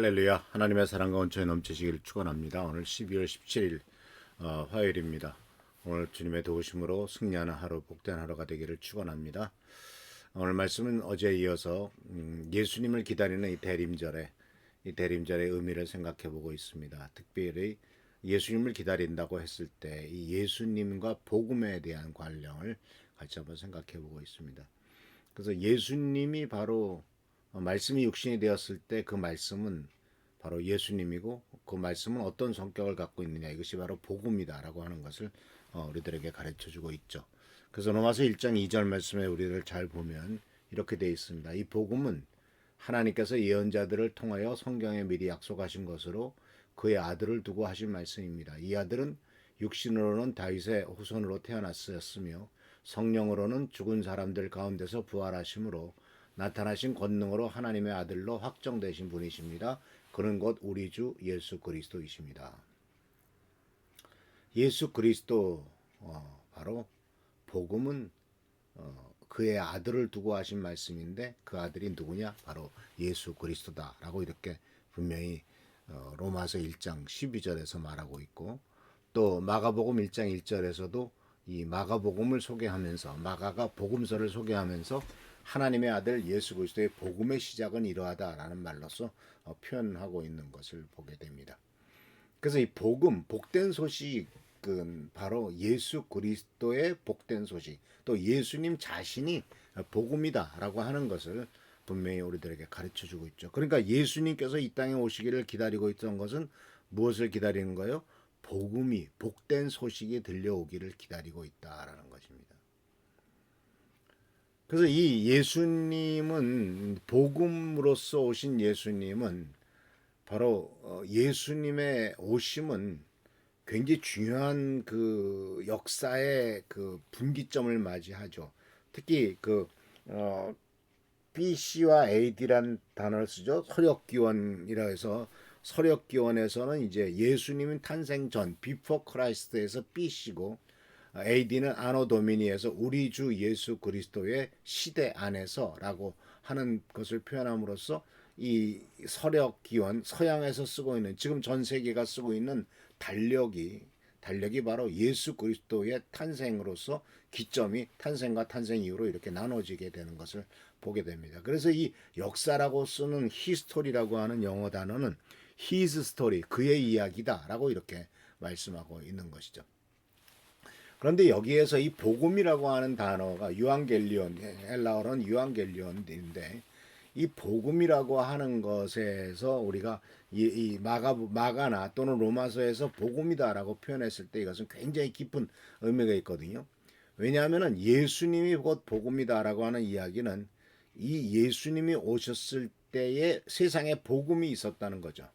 할렐루야. 하나님의 사랑과 온천에 넘치시기를 축원합니다. 오늘 12월 17일 화요일입니다. 오늘 주님의 도우심으로 승리하는 하루, 복된 하루가 되기를 축원합니다. 오늘 말씀은 어제에 이어서 예수님을 기다리는 이 대림절의 의미를 생각해 보고 있습니다. 특별히 예수님을 기다린다고 했을 때 이 예수님과 복음에 대한 관련을 같이 한번 생각해 보고 있습니다. 그래서 예수님이 바로 말씀이 육신이 되었을 때 그 말씀은 바로 예수님이고, 그 말씀은 어떤 성격을 갖고 있느냐, 이것이 바로 복음이다라고 하는 것을 우리들에게 가르쳐 주고 있죠. 그래서 로마서 1장 2절 말씀에 우리를 잘 보면 이렇게 되어 있습니다. 이 복음은 하나님께서 예언자들을 통하여 성경에 미리 약속하신 것으로 그의 아들을 두고 하신 말씀입니다. 이 아들은 육신으로는 다윗의 후손으로 태어났으며 성령으로는 죽은 사람들 가운데서 부활하심으로 나타나신 권능으로 하나님의 아들로 확정되신 분이십니다. 그는 곧 우리 주 예수 그리스도이십니다. 예수 그리스도, 바로 복음은 그의 아들을 두고 하신 말씀인데, 그 아들이 누구냐? 바로 예수 그리스도다라고 이렇게 분명히 로마서 1장 12절에서 말하고 있고, 또 마가복음 1장 1절에서도 이 마가복음을 소개하면서, 마가가 복음서를 소개하면서 하나님의 아들 예수 그리스도의 복음의 시작은 이러하다라는 말로서 표현하고 있는 것을 보게 됩니다. 그래서 이 복음, 복된 소식은 바로 예수 그리스도의 복된 소식, 또 예수님 자신이 복음이다라고 하는 것을 분명히 우리들에게 가르쳐주고 있죠. 그러니까 예수님께서 이 땅에 오시기를 기다리고 있던 것은 무엇을 기다리는 거예요? 복음이, 복된 소식이 들려오기를 기다리고 있다라는 것입니다. 그래서 이 예수님은, 복음으로서 오신 예수님은, 바로 예수님의 오심은 굉장히 중요한 그 역사의 그 분기점을 맞이하죠. 특히 그 BC와 AD란 단어를 쓰죠. 서력기원이라 해서, 서력기원에서는 이제 예수님은 탄생 전, 비포 크라이스트에서 BC고, AD는 아노 도미니에서 우리 주 예수 그리스도의 시대 안에서라고 하는 것을 표현함으로써 이 서력 기원, 서양에서 쓰고 있는, 지금 전 세계가 쓰고 있는 달력이 바로 예수 그리스도의 탄생으로서 기점이 탄생과 탄생 이후로 이렇게 나눠지게 되는 것을 보게 됩니다. 그래서 이 역사라고 쓰는 히스토리라고 하는 영어 단어는 his story, 그의 이야기다라고 이렇게 말씀하고 있는 것이죠. 그런데 여기에서 이 복음이라고 하는 단어가 유앙겔리온, 헬라어로는 유앙겔리온인데, 이 복음이라고 하는 것에서 우리가 이 마가나 또는 로마서에서 복음이다라고 표현했을 때 이것은 굉장히 깊은 의미가 있거든요. 왜냐하면 예수님이 곧 복음이다라고 하는 이야기는 이 예수님이 오셨을 때에 세상에 복음이 있었다는 거죠.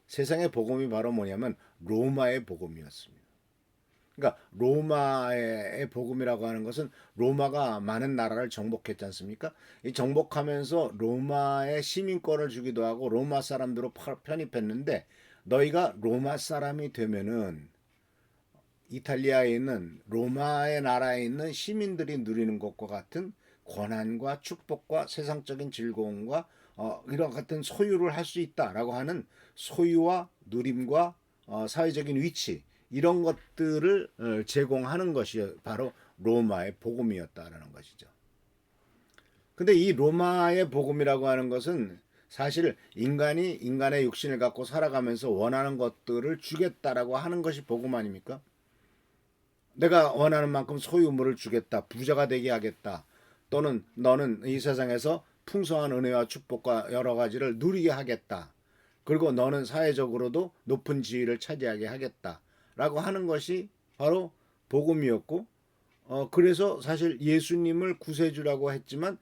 세상의 복음이 바로 뭐냐면 로마의 복음이었습니다. 그러니까 로마의 복음이라고 하는 것은, 로마가 많은 나라를 정복했지 않습니까? 이 정복하면서 로마의 시민권을 주기도 하고 로마 사람들로 편입했는데, 너희가 로마 사람이 되면은 이탈리아에 있는, 로마의 나라에 있는 시민들이 누리는 것과 같은 권한과 축복과 세상적인 즐거움과 이런 같은 소유를 할 수 있다라고 하는 소유와 누림과 사회적인 위치, 이런 것들을 제공하는 것이 바로 로마의 복음이었다라는 것이죠. 근데 이 로마의 복음이라고 하는 것은 사실 인간의 육신을 갖고 살아가면서 원하는 것들을 주겠다라고 하는 것이 복음 아닙니까? 내가 원하는 만큼 소유물을 주겠다, 부자가 되게 하겠다, 또는 너는 이 세상에서 풍성한 은혜와 축복과 여러 가지를 누리게 하겠다, 그리고 너는 사회적으로도 높은 지위를 차지하게 하겠다 라고 하는 것이 바로 복음이었고, 그래서 사실 예수님을 구세주라고 했지만,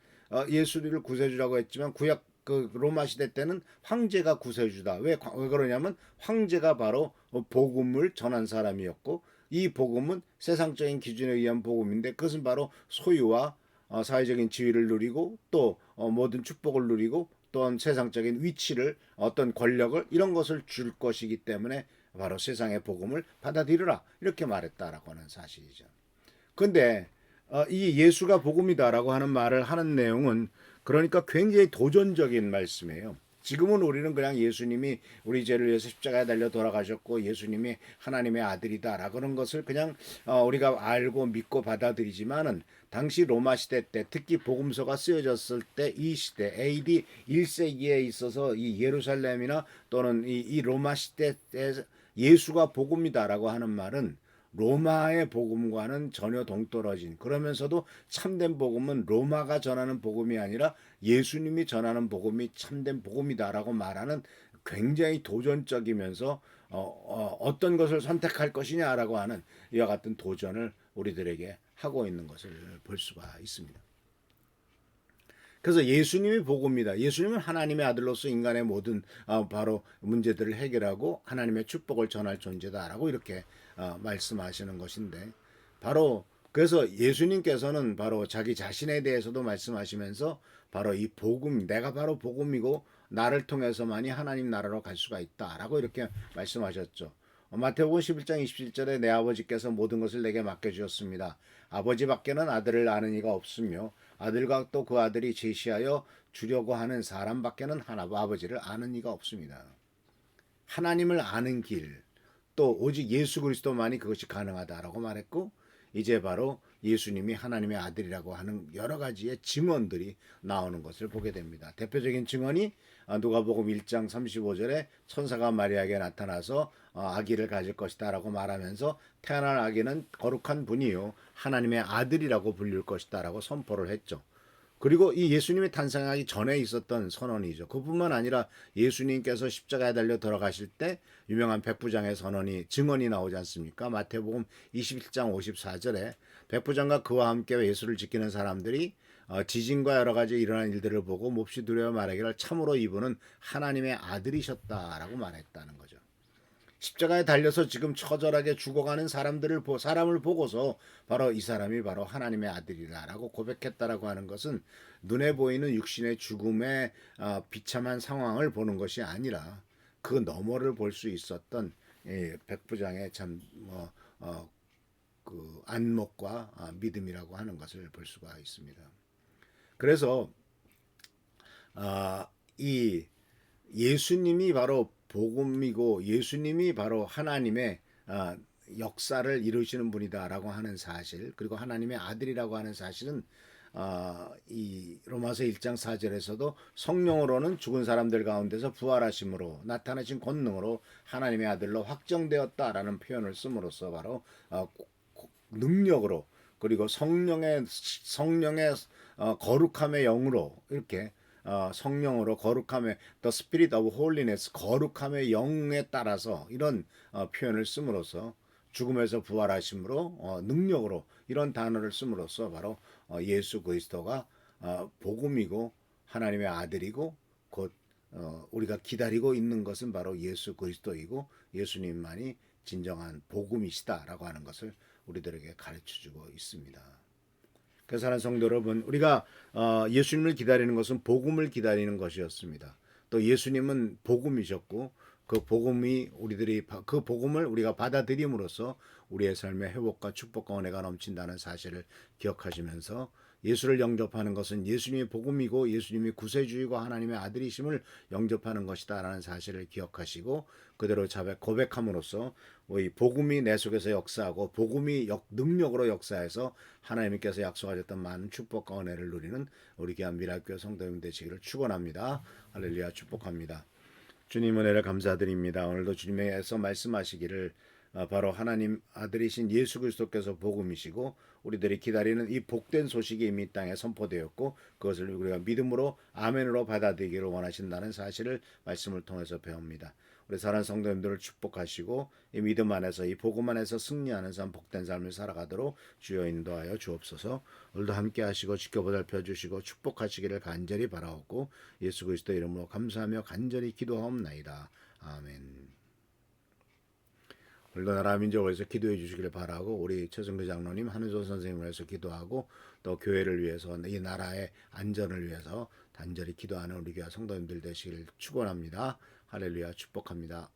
예수를 구세주라고 했지만, 구약 그 로마 시대 때는 황제가 구세주다. 왜 그러냐면 황제가 바로 복음을 전한 사람이었고, 이 복음은 세상적인 기준에 의한 복음인데, 그것은 바로 소유와 사회적인 지위를 누리고, 또 모든 축복을 누리고, 또한 세상적인 위치를, 어떤 권력을, 이런 것을 줄 것이기 때문에 바로 세상의 복음을 받아들여라, 이렇게 말했다라고 하는 사실이죠. 근데 이 예수가 복음이다라고 하는 말을 하는 내용은, 그러니까 굉장히 도전적인 말씀이에요. 지금은 우리는 그냥 예수님이 우리 죄를 위해서 십자가에 달려 돌아가셨고 예수님이 하나님의 아들이다라고 하는 것을 그냥 우리가 알고 믿고 받아들이지만은 당시 로마 시대 때 특히 복음서가 쓰여졌을 때 이 시대 AD 1세기에 있어서 이 예루살렘이나 또는 이 로마 시대 때 예수가 복음이다라고 하는 말은 로마의 복음과는 전혀 동떨어진, 그러면서도 참된 복음은 로마가 전하는 복음이 아니라 예수님이 전하는 복음이 참된 복음이다라고 말하는 굉장히 도전적이면서 어떤 것을 선택할 것이냐라고 하는 이와 같은 도전을 우리들에게 하고 있는 것을 볼 수가 있습니다. 그래서 예수님이 복음이다. 예수님은 하나님의 아들로서 인간의 모든 바로 문제들을 해결하고 하나님의 축복을 전할 존재다라고 이렇게 말씀하시는 것인데, 바로 그래서 예수님께서는 바로 자기 자신에 대해서도 말씀하시면서 바로 이 복음, 내가 바로 복음이고 나를 통해서만이 하나님 나라로 갈 수가 있다라고 이렇게 말씀하셨죠. 마태복음 11장 27절에 내 아버지께서 모든 것을 내게 맡겨주셨습니다. 아버지밖에는 아들을 아는 이가 없으며 아들과 또 그 아들이 제시하여 주려고 하는 사람밖에는 하나 아버지를 아는 이가 없습니다. 하나님을 아는 길, 또 오직 예수 그리스도만이 그것이 가능하다라고 말했고, 이제 바로 예수님이 하나님의 아들이라고 하는 여러 가지의 증언들이 나오는 것을 보게 됩니다. 대표적인 증언이 누가복음 1장 35절에 천사가 마리아에게 나타나서 아기를 가질 것이다 라고 말하면서 태어날 아기는 거룩한 분이요 하나님의 아들이라고 불릴 것이다 라고 선포를 했죠. 그리고 이 예수님이 탄생하기 전에 있었던 선언이죠. 그뿐만 아니라 예수님께서 십자가에 달려 돌아가실 때 유명한 백부장의 선언이 증언이 나오지 않습니까? 마태복음 21장 54절에 백부장과 그와 함께 예수를 지키는 사람들이 지진과 여러 가지 일어난 일들을 보고 몹시 두려워 말하기를 참으로 이분은 하나님의 아들이셨다라고 말했다는 거죠. 십자가에 달려서 지금 처절하게 죽어가는 사람을 보고서 바로 이 사람이 바로 하나님의 아들이라고 고백했다라고 하는 것은 눈에 보이는 육신의 죽음의 비참한 상황을 보는 것이 아니라 그 너머를 볼 수 있었던 백부장의 그 안목과 믿음이라고 하는 것을 볼 수가 있습니다. 그래서 이 예수님이 바로 복음이고 예수님이 바로 하나님의 역사를 이루시는 분이다라고 하는 사실, 그리고 하나님의 아들이라고 하는 사실은 이 로마서 1장 4절에서도 성령으로는 죽은 사람들 가운데서 부활하심으로 나타나신 권능으로 하나님의 아들로 확정되었다라는 표현을 씀으로써 바로 능력으로, 그리고 성령의 거룩함의 영으로 이렇게 성령으로 거룩함의 the spirit of holiness, 거룩함의 영에 따라서 이런 표현을 씀으로써 죽음에서 부활하심으로 능력으로 이런 단어를 씀으로써 바로 예수 그리스도가 복음이고 하나님의 아들이고 곧 우리가 기다리고 있는 것은 바로 예수 그리스도이고 예수님만이 진정한 복음이시다라고 하는 것을 우리들에게 가르쳐주고 있습니다. 그래서 사랑하는 성도 여러분, 우리가 예수님을 기다리는 것은 복음을 기다리는 것이었습니다. 또 예수님은 복음이셨고 그 복음을 우리가 받아들임으로써 우리의 삶의 회복과 축복과 은혜가 넘친다는 사실을 기억하시면서 예수를 영접하는 것은 예수님의 복음이고 예수님이 구세주이고 하나님의 아들이심을 영접하는 것이다라는 사실을 기억하시고 그대로 고백함으로써 이 복음이 내 속에서 역사하고 복음이 능력으로 역사해서 하나님께서 약속하셨던 많은 축복과 은혜를 누리는 우리 귀한 미랄교회 성도님 되시기를 축원합니다. 할렐루야, 축복합니다. 주님 은혜를 감사드립니다. 오늘도 주님께서 말씀하시기를 바로 하나님 아들이신 예수 그리스도께서 복음이시고 우리들이 기다리는 이 복된 소식이 이미 땅에 선포되었고 그것을 우리가 믿음으로 아멘으로 받아들이기를 원하신다는 사실을 말씀을 통해서 배웁니다. 우리 사랑하는 성도님들을 축복하시고 이 믿음 안에서 이 복음 안에서 승리하는 삶, 복된 삶을 살아가도록 주여 인도하여 주옵소서. 오늘도 함께 하시고 지켜보살펴 주시고 축복하시기를 간절히 바라옵고 예수 그리스도 이름으로 감사하며 간절히 기도하옵나이다. 아멘. 오늘도 나라 민족을 위해서 기도해 주시기를 바라고 우리 최성규 장로님, 한우조 선생님을 위해서 기도하고 또 교회를 위해서 이 나라의 안전을 위해서 단절히 기도하는 우리 교회 성도님들 되시기를 축원합니다. 할렐루야, 축복합니다.